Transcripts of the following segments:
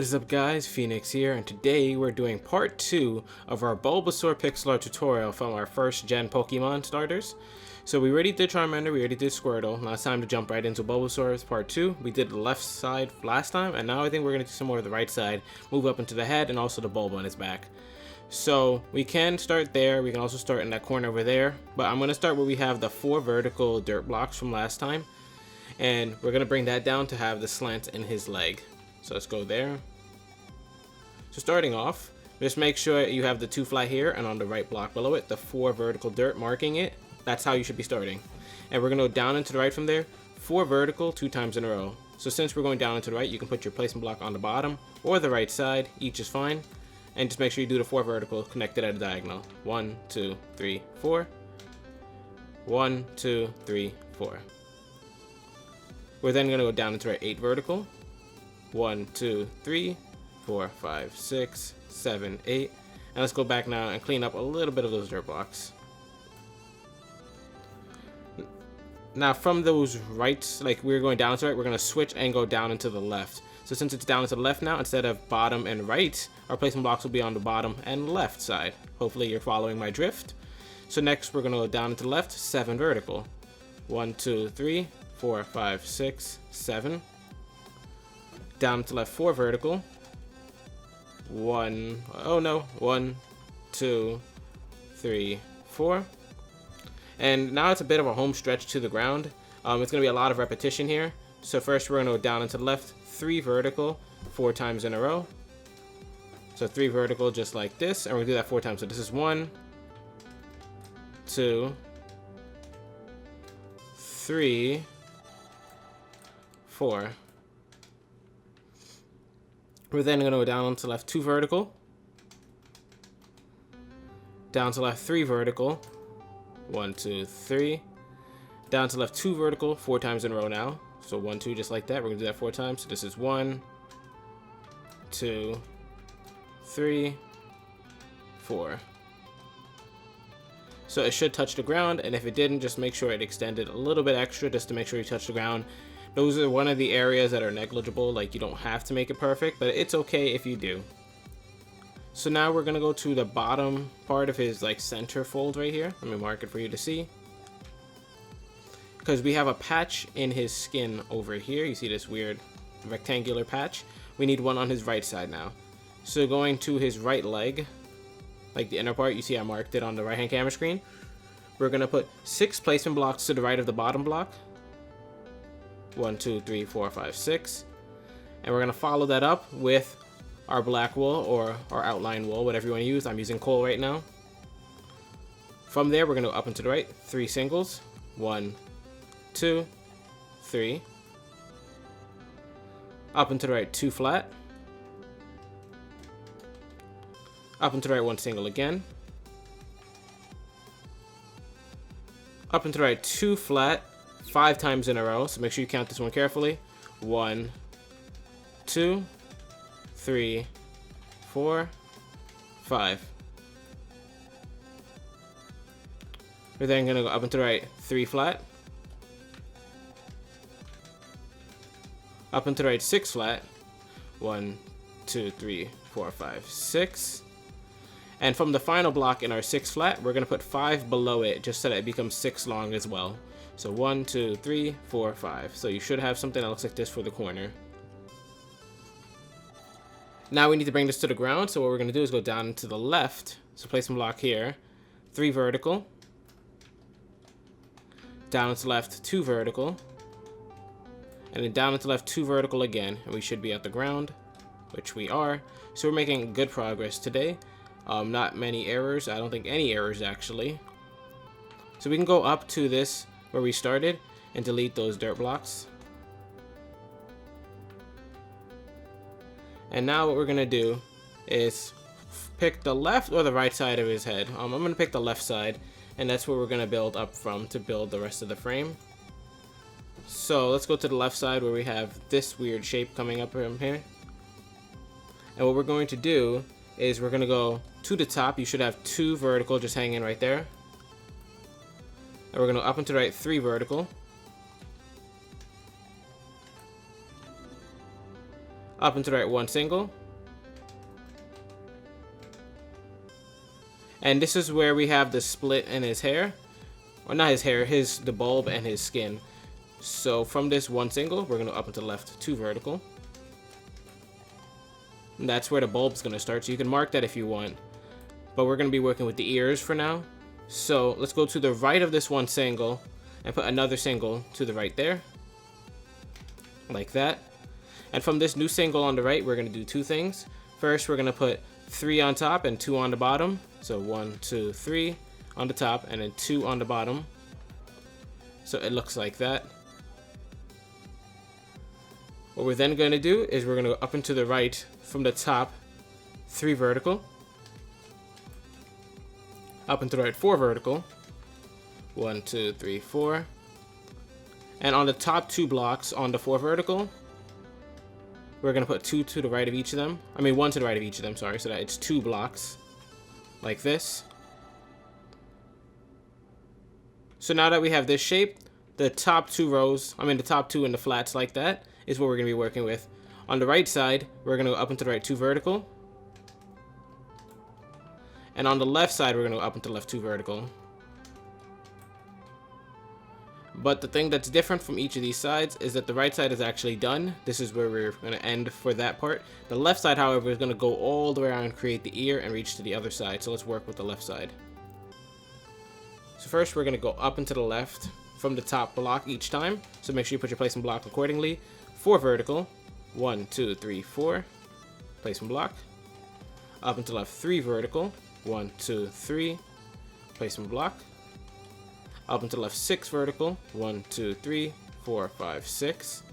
What is up guys, Phoenix here, and today we're doing part 2 of our Bulbasaur pixel art tutorial from our first gen Pokemon starters. So we already did Charmander, we already did Squirtle. Now it's time to jump right into Bulbasaur's part 2. We did the left side last time, and now I think we're going to do some more of the right side, move up into the head and also the bulb on his back. So we can start there, we can also start in that corner over there, but I'm going to start where we have the 4 vertical dirt blocks from last time. And we're going to bring that down to have the slant in his leg. So let's go there. So starting off, just make sure you have the 2 flat here, and on the right block below it, the 4 vertical dirt marking it. That's how you should be starting. And we're going to go down and to the right from there, 4 vertical 2 times in a row. So since we're going down and to the right, you can put your placement block on the bottom or the right side, each is fine. And just make sure you do the 4 vertical connected at a diagonal. 1, 2, 3, 4. 1, 2, 3, 4. We're then going to go down and to the right 8 vertical. 1, 2, 3, 4, 5, 6, 7, 8. And let's go back now and clean up a little bit of those dirt blocks. Now from those rights, like we're going down to right, we're going to switch and go down into the left. So since it's down to the left now, instead of bottom and right, our placement blocks will be on the bottom and left side. Hopefully you're following my drift. So next we're going to go down into the left, 7 vertical. 1, 2, 3, 4, 5, 6, 7. Down to left 4 vertical. 1, 2, 3, 4. And now it's a bit of a home stretch to the ground. It's going to be a lot of repetition here. So first we're going to go down and to the left, 3 vertical, 4 times in a row. So 3 vertical just like this, and we're going to do that 4 times. So this is 1, 2, 3, 4. We're then going to go down to left 2 vertical, down to left 3 vertical, 1, 2, 3, down to left 2 vertical 4 times in a row now. So 1, 2 just like that. We're going to do that 4 times. So this is 1, 2, 3, 4. So it should touch the ground, and if it didn't, just make sure it extended a little bit extra just to make sure you touch the ground. Those are one of the areas that are negligible, like you don't have to make it perfect, but it's okay if you do. So now we're gonna go to the bottom part of his like center fold right here. Let me mark it for you to see. Because we have a patch in his skin over here. You see this weird rectangular patch? We need one on his right side now. So going to his right leg, like the inner part, you see I marked it on the right hand camera screen. We're gonna put 6 placement blocks to the right of the bottom block. 1, 2, 3, 4, 5, 6. And we're going to follow that up with our black wool or our outline wool, whatever you want to use. I'm using coal right now. From there, we're going to go up and to the right, 3 singles. 1, 2, 3. Up and to the right, 2 flat. Up and to the right, 1 single again. Up and to the right, 2 flat. 5 times in a row, so make sure you count this one carefully. 1, 2, 3, 4, 5. We're then going to go up and to the right, 3 flat. Up and to the right, 6 flat. 1, 2, 3, 4, 5, 6. And from the final block in our 6 flat, we're going to put 5 below it just so that it becomes 6 long as well. So 1, 2, 3, 4, 5. So you should have something that looks like this for the corner. Now we need to bring this to the ground. So what we're going to do is go down to the left. So placement block here. 3 vertical. Down to the left, 2 vertical. And then down to the left, 2 vertical again. And we should be at the ground, which we are. So we're making good progress today. Not many errors. I don't think any errors actually. So we can go up to this where we started and delete those dirt blocks. And now what we're gonna do is pick the left or the right side of his head. I'm gonna pick the left side, and that's where we're gonna build up from to build the rest of the frame. So let's go to the left side where we have this weird shape coming up from here. And what we're going to do is we're gonna go to the top. You should have 2 vertical just hanging right there. And we're going to up and to the right, 3 vertical. Up and to the right, one single. And this is where we have the split in his hair. Or not his hair, the bulb and his skin. So from this one single, we're going to up and to the left, two vertical. And that's where the bulb is going to start. So you can mark that if you want. But we're going to be working with the ears for now. So let's go to the right of this one single and put another single to the right there. Like that. And from this new single on the right, we're going to do two things. First, we're going to put 3 on top and 2 on the bottom. So 1, 2, 3 on the top and then 2 on the bottom. So it looks like that. What we're then going to do is we're going to go up and to the right from the top, 3 vertical. Up and to the right, 4 vertical. 1, 2, 3, 4. And on the top 2 blocks on the 4 vertical, we're going to put 2 to the right of each of them. I mean 1 to the right of each of them, sorry, so that it's 2 blocks. Like this. So now that we have this shape, the top 2 rows, the top 2 in the flats like that, is what we're going to be working with. On the right side, we're going to go up and to the right 2 vertical. And on the left side, we're going to go up and to the left 2 vertical. But the thing that's different from each of these sides is that the right side is actually done. This is where we're going to end for that part. The left side, however, is going to go all the way around and create the ear and reach to the other side. So let's work with the left side. So first, we're going to go up and to the left from the top block each time. So make sure you put your placement block accordingly. 4 vertical. 1, 2, 3, 4. Placement block. Up and to the left, 3 vertical. 1, 2, 3. Placement block. Up and to the left, 6 vertical. 1, 2, 3, 4, 5, 6.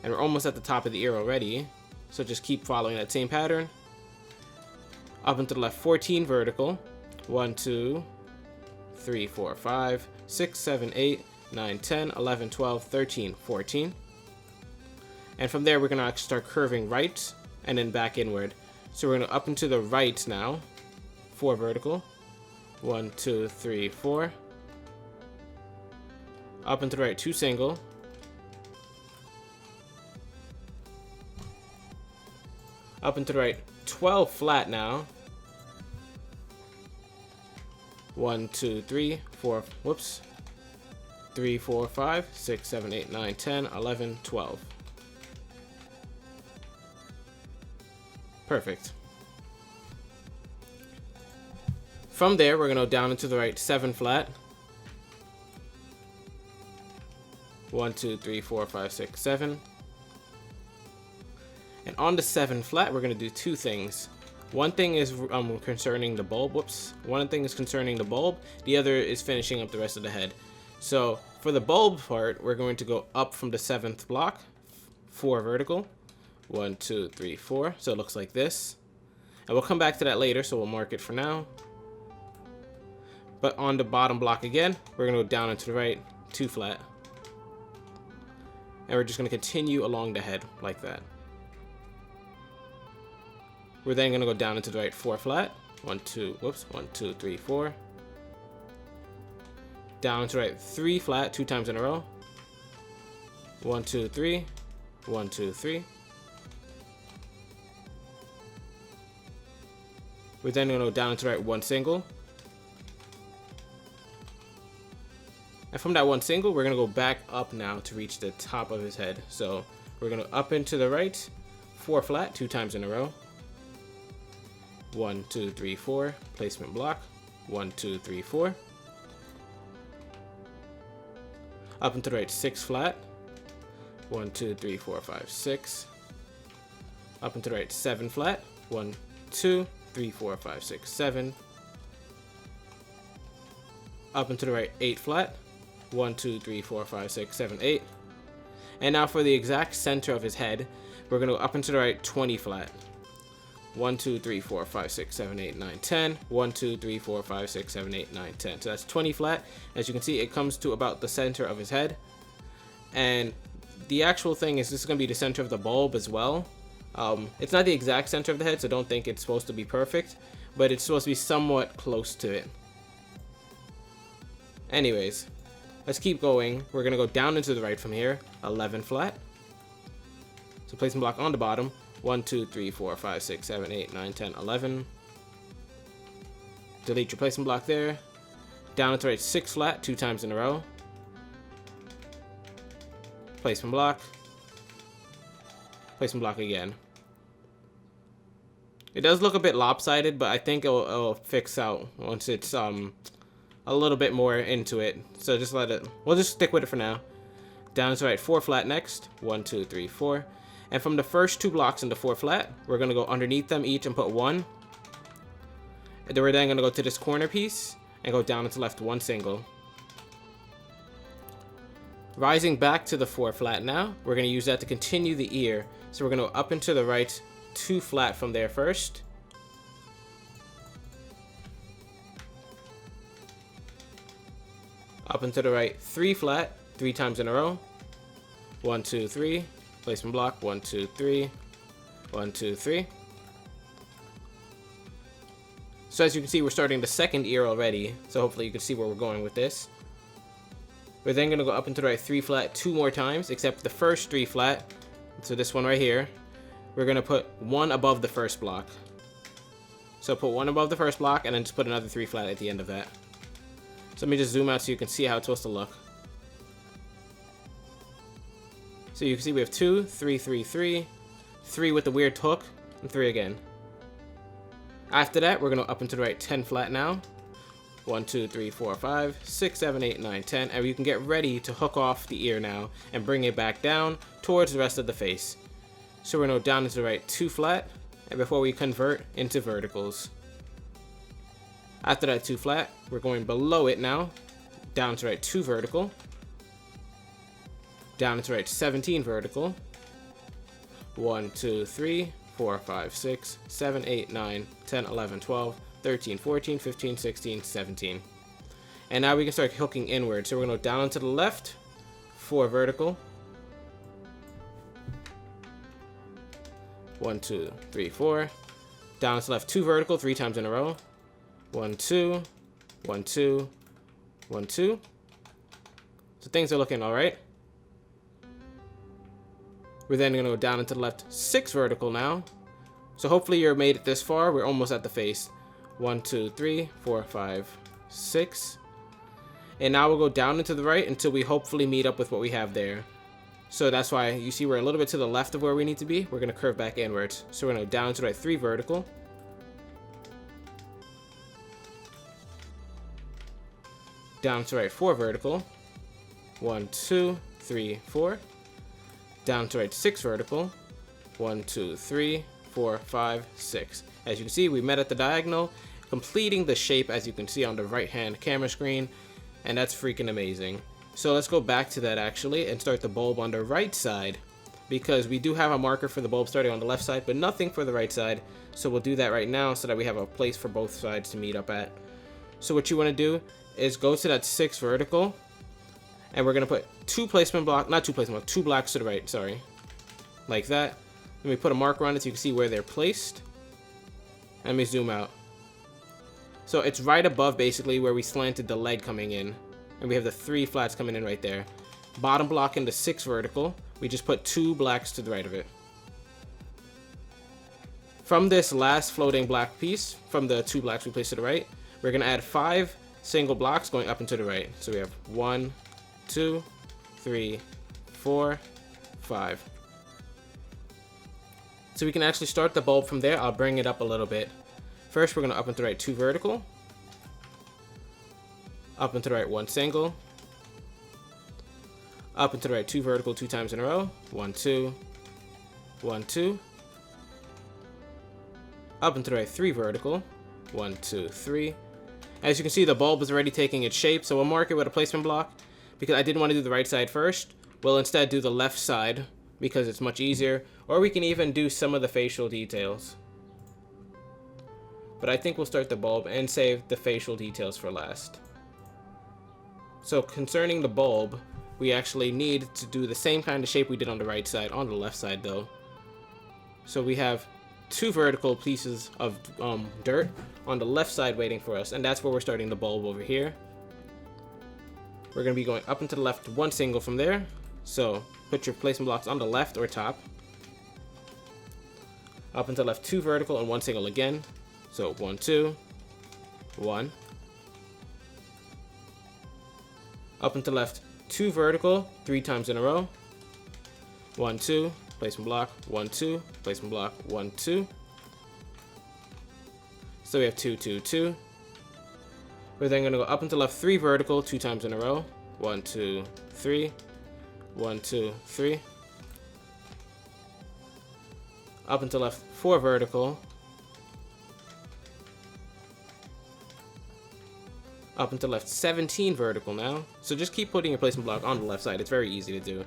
And we're almost at the top of the ear already. So just keep following that same pattern. Up and to the left, 14 vertical. 1, 2, 3, 4, 5, 6, 7, 8, 9, 10, 11, 12, 13, 14. And from there, we're going to actually start curving right and then back inward. So we're going to up and to the right now. 4 vertical. 1, 2, 3, 4. Up and to the right, 2 single. Up and to the right, 12 flat now. 1, 2, 3, 4, whoops. 3, 4, 5, 6, 7, 8, 9, 10, 11, 12. Perfect. From there, we're going to go down into the right, 7 flat. 1, 2, 3, 4, 5, 6, 7. And on the 7 flat, we're going to do 2 things. One thing is concerning the bulb. Whoops. One thing is concerning the bulb. The other is finishing up the rest of the head. So for the bulb part, we're going to go up from the 7th block. 4 vertical. 1, 2, 3, 4. So it looks like this. And we'll come back to that later, so we'll mark it for now. But on the bottom block again, we're going to go down and to the right, 2 flat. And we're just going to continue along the head like that. We're then going to go down into the right, 4 flat. 1, 2, whoops, 1, 2, 3, 4. Down to the right, 3 flat, 2 times in a row. 1, 2, 3. 1, 2, 3. We're then going to go down into the right, 1 single. And from that 1 single, we're going to go back up now to reach the top of his head. So we're going to up into the right, 4 flat, 2 times in a row. 1, 2, 3, 4. Placement block. 1, 2, 3, 4. Up into the right, 6 flat. 1, 2, 3, 4, 5, 6. Up into the right, 7 flat. 1, 2, 3, 4, 5, 6, 7. Up into the right, 8 flat. 1, 2, 3, 4, 5, 6, 7, 8. And now for the exact center of his head, we're going to go up into the right, 20 flat. 1, 2, 3, 4, 5, 6, 7, 8, 9, 10. 1, 2, 3, 4, 5, 6, 7, 8, 9, 10. So that's 20 flat. As you can see, it comes to about the center of his head. And the actual thing is this is going to be the center of the bulb as well. It's not the exact center of the head, so don't think it's supposed to be perfect. But it's supposed to be somewhat close to it. Anyways, let's keep going. We're going to go down into the right from here. 11 flat. So So placement block on the bottom. 1, 2, 3, 4, 5, 6, 7, 8, 9, 10, 11. Delete your placement block there. Down and to right 6 flat 2 times in a row. Placement block. Placement block again. It does look a bit lopsided, but I think it'll fix out once it's a little bit more into it. So just let it, we'll just stick with it for now. Down to right 4 flat next. 1, 2, 3, 4. And from the first 2 blocks into 4 flat, we're gonna go underneath them each and put 1. And then we're gonna go to this corner piece and go down and to left 1 single. Rising back to the 4 flat now, we're gonna use that to continue the ear. So we're gonna go up and to the right 2 flat from there first. Up and to the right 3 flat 3 times in a row. 1, 2, 3. Placement block. 1, 2, 3. 1, 2, 3. So as you can see, we're starting the second ear already. So hopefully you can see where we're going with this. We're then going to go up and to the right 3 flat 2 more times, except the first 3 flat. So this one right here, we're going to put 1 above the first block. So put 1 above the first block and then just put another 3 flat at the end of that. So let me just zoom out so you can see how it's supposed to look. So you can see we have 2, 3, 3, 3, 3 with the weird hook, and 3 again. After that, we're going to up and to the right 10 flat now. 1, 2, 3, 4, 5, 6, 7, 8, 9, 10. And you can get ready to hook off the ear now and bring it back down towards the rest of the face. So we're going to go down into the right 2 flat, and before we convert into verticals. After that 2 flat, we're going below it now, down to right 2 vertical, down into right 17 vertical, 1, 2, 3, 4, 5, 6, 7, 8, 9, 10, 11, 12, 13, 14, 15, 16, 17. And now we can start hooking inward. So we're going to go down to the left, 4 vertical, 1, 2, 3, 4, down to the left 2 vertical 3 times in a row, 1, 2, 1, 2, 1, 2. So things are looking all right. We're then going to go down into the left 6 vertical now. So hopefully you're made it this far. We're almost at the face. 1, 2, 3, 4, 5, 6. And now we'll go down into the right until we hopefully meet up with what we have there. So that's why you see we're a little bit to the left of where we need to be. We're going to curve back inwards. So we're going to go down to the right 3 vertical. Down to the right 4 vertical. 1, 2, 3, 4. Down to right 6 vertical. 1, 2, 3, 4, 5, 6. As you can see, we met at the diagonal, completing the shape as you can see on the right hand camera screen, and that's freaking amazing. So let's go back to that actually and start the bulb on the right side, because we do have a marker for the bulb starting on the left side but nothing for the right side. So we'll do that right now so that we have a place for both sides to meet up at. So what you want to do is go to that 6 vertical, and we're going to put 2 placement block, not 2 placement block, 2 blocks to the right, sorry, like that. Let me put a marker on it so you can see where they're placed. Let me zoom out. So it's right above basically where we slanted the leg coming in. And we have the 3 flats coming in right there. Bottom block in the 6 vertical. We just put 2 blacks to the right of it. From this last floating black piece, from the 2 blacks we placed to the right, we're going to add 5 single blocks going up and to the right. So we have 1, 2, 3, 4, 5. So we can actually start the bulb from there. I'll bring it up a little bit. First, we're going to up and to the right 2 vertical. Up and to the right 1 single. Up and to the right 2 vertical 2 times in a row. 1, 2. 1, 2. Up and to the right 3 vertical. 1, 2, 3. As you can see, the bulb is already taking its shape. So we'll mark it with a placement block. Because I didn't want to do the right side first, we'll instead do the left side because it's much easier. Or we can even do some of the facial details. But I think we'll start the bulb and save the facial details for last. So concerning the bulb, we actually need to do the same kind of shape we did on the right side, on the left side though. So we have 2 vertical pieces of dirt on the left side waiting for us, and that's where we're starting the bulb over here. We're going to be going up and to the left 1 single from there. So put your placement blocks on the left or top. Up and to the left, 2 vertical and 1 single again. So 1, 2, 1. Up and to the left, 2 vertical, 3 times in a row. 1, 2, placement block, 1, 2, placement block, 1, 2. So we have 2, 2, 2. We're then going to go up and to the left, 3 vertical, 2 times in a row. 1, 2, 3. 1, 2, 3. Up and to the left, 4 vertical. Up and to the left, 17 vertical now. So just keep putting your placement block on the left side. It's very easy to do.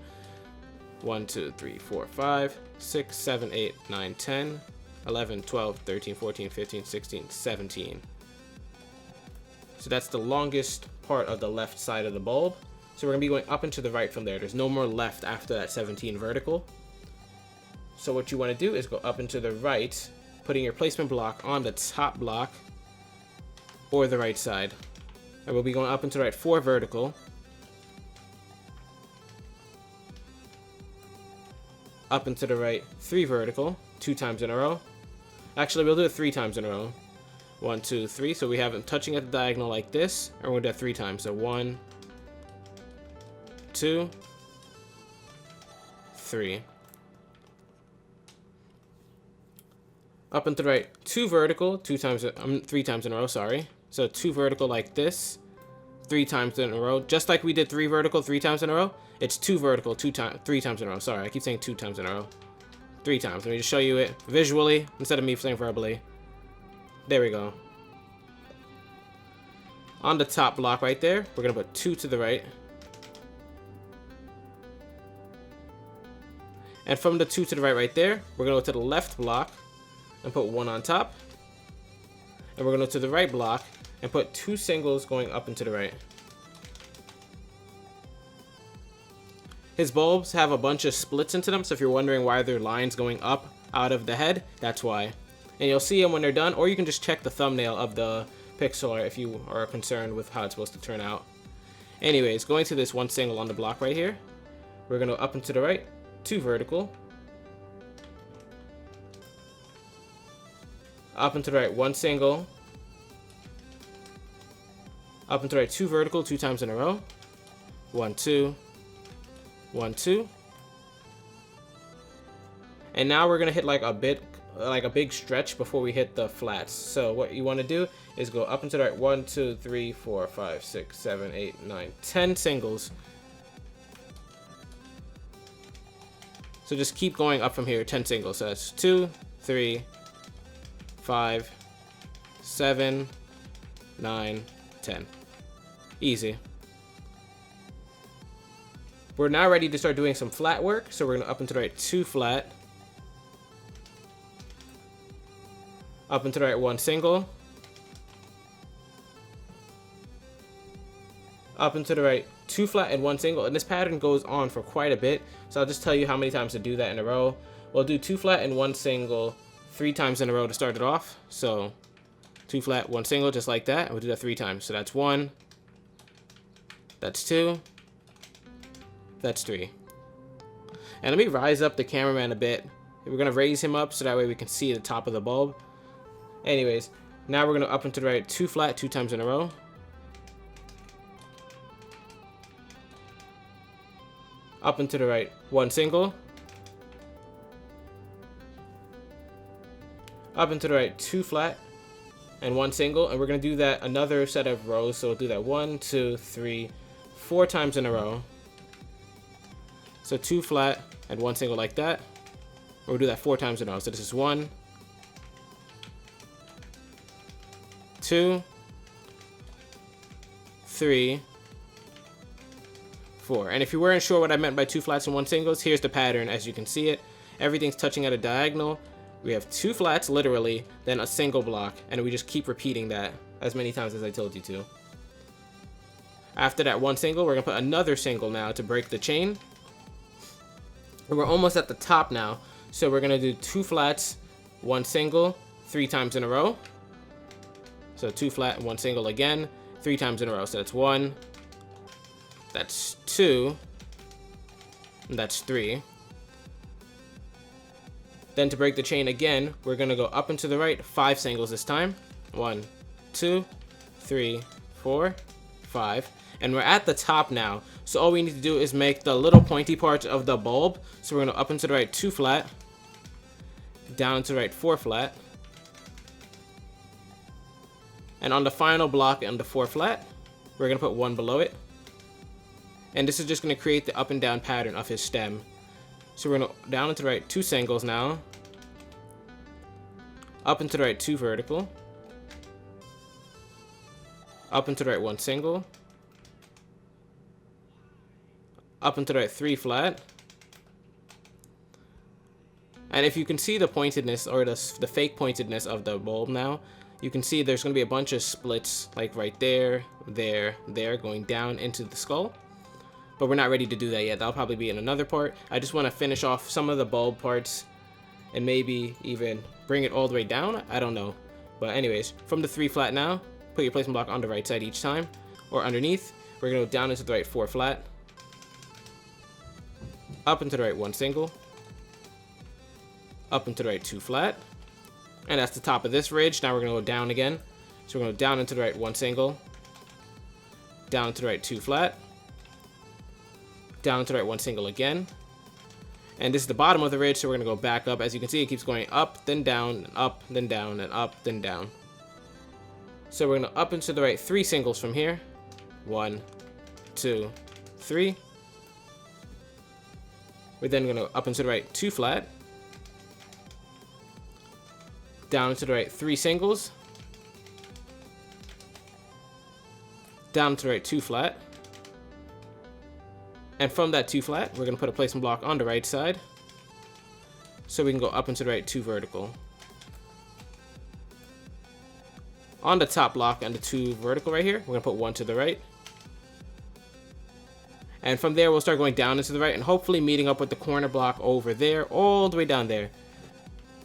1, 2, 3, 4, 5, 6, 7, 8, 9, 10, 11, 12, 13, 14, 15, 16, 17. So that's the longest part of the left side of the bulb. So we're going to be going up and to the right from there. There's no more left after that 17 vertical. So what you want to do is go up and to the right, putting your placement block on the top block or the right side. And we'll be going up and to the right, 4 vertical. Up and to the right, 3 vertical, 2 times in a row. Actually, we'll do it 3 times in a row. 1, 2, 3. So we have them touching at the diagonal like this, and we'll do that 3 times. So 1, 2, 3. Up and to the right, 2 vertical, 3 times in a row, sorry. So 2 vertical like this, 3 times in a row. Just like we did 3 vertical 3 times in a row, it's 2 vertical 3 times in a row. Sorry, I keep saying 2 times in a row. 3 times. Let me just show you it visually instead of me saying verbally. There we go. On the top block right there, we're going to put 2 to the right. And from the 2 to the right there, we're going to go to the left block and put 1 on top. And we're going to go to the right block and put 2 singles going up and to the right. His bulbs have a bunch of splits into them, so if you're wondering why there are lines going up out of the head, that's why. And you'll see them when they're done, or you can just check the thumbnail of the pixel if you are concerned with how it's supposed to turn out. Anyways, going to this 1 single on the block right here, we're going to go up and to the right, 2 vertical. Up and to the right, 1 single. Up and to the right, 2 vertical, 2 times in a row. 1, 2. 1, 2. And now we're gonna hit like a big stretch before we hit the flats. So what you want to do is go up and to the right, 1, 2, 3, 4, 5, 6, 7, 8, 9, 10 singles. So just keep going up from here, 10 singles. So that's 2, 3, 5, 7, 9, 10. Easy. We're now ready to start doing some flat work. So we're gonna up and to the right, 2 flat. Up and to the right, 1 single. Up and to the right, 2 flat and 1 single. And this pattern goes on for quite a bit. So I'll just tell you how many times to do that in a row. We'll do 2 flat and 1 single 3 times in a row to start it off. So 2 flat, 1 single, just like that. And we'll do that 3 times. So that's 1. That's 2. That's 3. And let me rise up the cameraman a bit. We're going to raise him up so that way we can see the top of the bulb. Anyways, now we're going to up and to the right, 2 flat, 2 times in a row. Up and to the right, 1 single. Up and to the right, 2 flat and 1 single. And we're going to do that another set of rows. So we'll do that 1, 2, 3, 4 times in a row. So 2 flat and 1 single like that. We'll do that 4 times in a row. So this is 1, 2, 3, 4. And if you weren't sure what I meant by 2 flats and 1 singles, here's the pattern as you can see it. Everything's touching at a diagonal. We have 2 flats literally, then a single block, and we just keep repeating that as many times as I told you to. After that 1 single, we're gonna put another single now to break the chain. And we're almost at the top now, so we're gonna do 2 flats, 1 single, 3 times in a row. So 2 flat and 1 single again, 3 times in a row. So that's 1, that's 2, and that's 3. Then to break the chain again, we're going to go up and to the right, 5 singles this time. 1, 2, 3, 4, 5. And we're at the top now. So all we need to do is make the little pointy parts of the bulb. So we're going to up and to the right 2 flat, down to the right 4 flat. And on the final block on the 4 flat, we're going to put 1 below it. And this is just going to create the up and down pattern of his stem. So we're going to down and to the right 2 singles now. Up and to the right 2 vertical. Up and to the right 1 single. Up and to the right 3 flat. And if you can see the pointedness or the fake pointedness of the bulb now, you can see there's going to be a bunch of splits like right there, there, there, going down into the skull. But we're not ready to do that yet. That'll probably be in another part. I just want to finish off some of the bulb parts and maybe even bring it all the way down. I don't know. But anyways, from the 3 flat now, put your placement block on the right side each time or underneath. We're going to go down into the right 4 flat. Up into the right 1 single. Up into the right 2 flat. And that's the top of this ridge. Now we're going to go down again. So we're going to go down into the right 1 single. Down to the right 2 flat. Down to the right 1 single again. And this is the bottom of the ridge, so we're going to go back up. As you can see, it keeps going up, then down, and up, then down, and up, then down. So we're going to up into the right 3 singles from here. 1, 2, 3. We're then going to up into the right 2 flat. Down into the right 3 singles. Down to the right 2 flat. And from that 2 flat, we're going to put a placement block on the right side. So we can go up into the right 2 vertical. On the top block and the 2 vertical right here, we're going to put 1 to the right. And from there, we'll start going down into the right and hopefully meeting up with the corner block over there, all the way down there.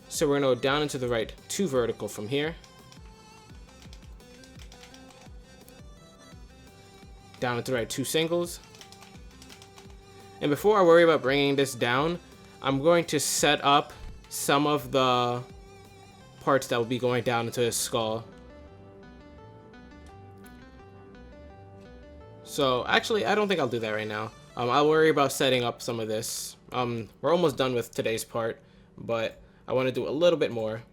So we're going to go down into the right 2 vertical from here. Down into the right 2 singles. And before I worry about bringing this down, I'm going to set up some of the parts that will be going down into his skull. So actually, I don't think I'll do that right now. I'll worry about setting up some of this. We're almost done with today's part, but I want to do a little bit more.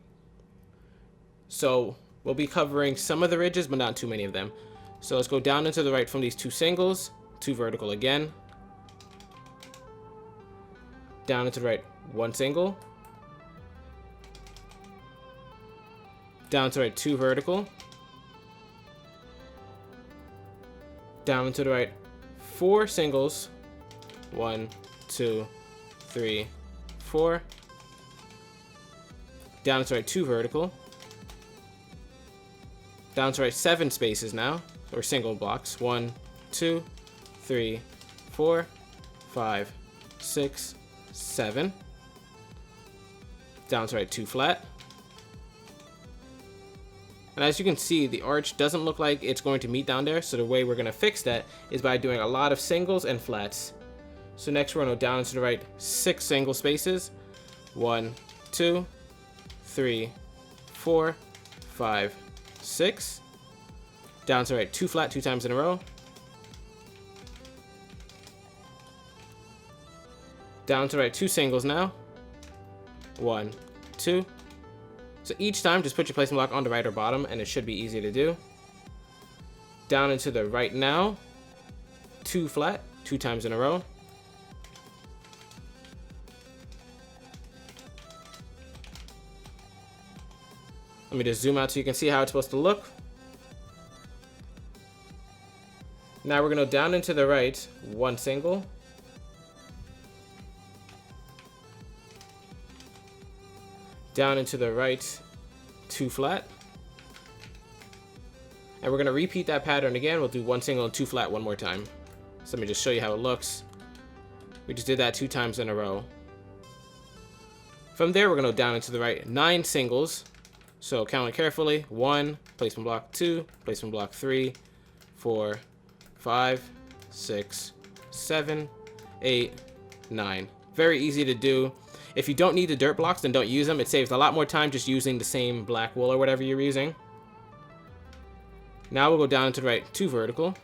So we'll be covering some of the ridges, but not too many of them. So let's go down into the right from these 2 singles, 2 vertical again. Down into the right 1 single. Down to the right 2 vertical. Down into the right 4 singles. 1, 2, 3, 4. Down to the right 2 vertical. Down to the right 7 spaces now, or single blocks. 1, 2, 3, 4, 5, 6, 7. Down to right 2 flat. And as you can see, the arch doesn't look like it's going to meet down there, so the way we're going to fix that is by doing a lot of singles and flats. So next we're going to go down to the right 6 single spaces. 1, 2, 3, 4, 5, 6. Down to the right 2 flat 2 times in a row. Down to the right 2 singles now. 1, 2. So each time, just put your placement block on the right or bottom, and it should be easy to do. Down into the right now. 2 flat 2 times in a row. Let me just zoom out so you can see how it's supposed to look. Now we're going to go down into the right 1 single. Down into the right 2 flat. And we're going to repeat that pattern again. We'll do 1 single and 2 flat one more time. So let me just show you how it looks. We just did that 2 times in a row. From there, we're going to go down into the right 9 singles. So count it carefully. 1, placement block 2, placement block 3, 4, 5, 6, 7, 8, 9. Very easy to do. If you don't need the dirt blocks, then don't use them. It saves a lot more time just using the same black wool or whatever you're using. Now we'll go down to the right 2 vertical.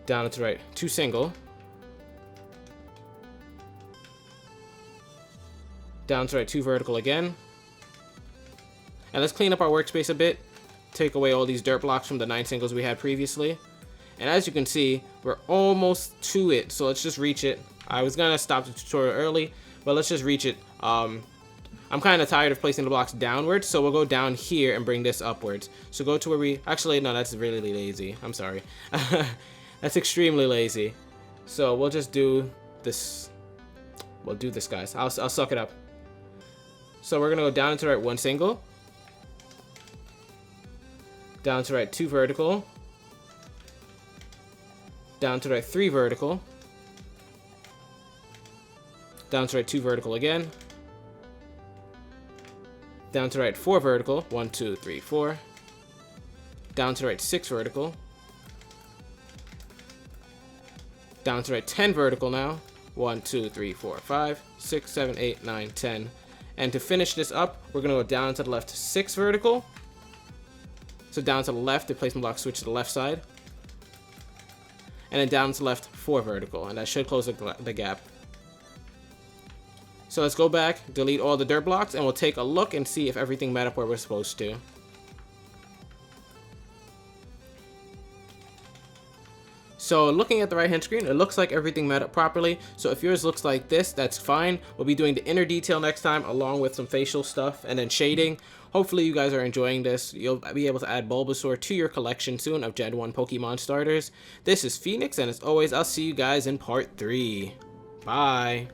Down to the right 2 single. Down to the right 2 vertical again. And let's clean up our workspace a bit. Take away all these dirt blocks from the 9 singles we had previously. And as you can see, we're almost to it. So let's just reach it. I was gonna stop the tutorial early, but let's just reach it. I'm kind of tired of placing the blocks downwards, so we'll go down here and bring this upwards. So go to where we... Actually, no, that's really lazy. I'm sorry. That's extremely lazy. So we'll just do this. We'll do this, guys. I'll suck it up. So we're going to go down to the right 1 single. Down to the right 2 vertical. Down to the right 3 vertical. Down to the right 2 vertical again. Down to the right 4 vertical. 1, 2, 3, 4. Down to the right 6 vertical. Down to the right 10 vertical now. 1, 2, 3, 4, 5, 6, 7, 8, 9, 10. And to finish this up, we're going to go down to the left 6 vertical. So down to the left, the placement block switch to the left side. And then down to the left 4 vertical. And that should close the gap. So let's go back, delete all the dirt blocks, and we'll take a look and see if everything met up where we're supposed to. So looking at the right hand screen, it looks like everything met up properly. So if yours looks like this, that's fine. We'll be doing the inner detail next time along with some facial stuff and then shading. Hopefully you guys are enjoying this. You'll be able to add Bulbasaur to your collection soon of Gen 1 Pokemon starters. This is Phoenix, and as always, I'll see you guys in part 3. Bye.